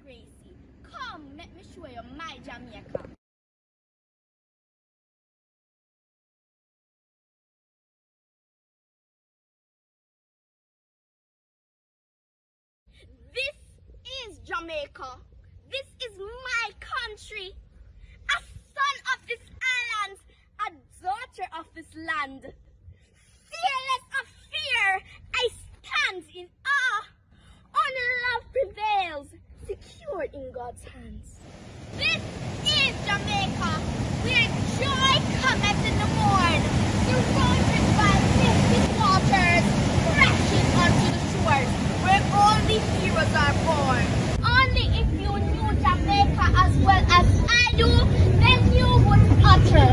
Gracey. Come, let me show you my Jamaica. This is Jamaica. This is my country. A son of this island, a daughter of this land. Fearless of fear, I stand in awe. Only love prevails, secure in God's hands. This is Jamaica, where joy cometh in the morn, surrounded by mystic waters, crashing onto the shores, where only heroes are born. Only if you knew Jamaica as well as I do, then you would utter,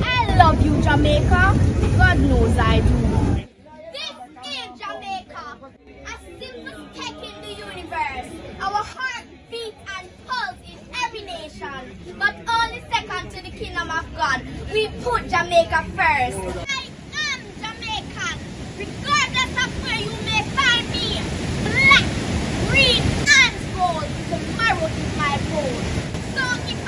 I love you, Jamaica. God knows I do. This is Jamaica, a simple speck in the universe. Our heart beats and pulse in every nation, but only second to the kingdom of God. We put Jamaica first. I am Jamaican, regardless of where you may find me. Black, green, and gold, tomorrow is my goal. So if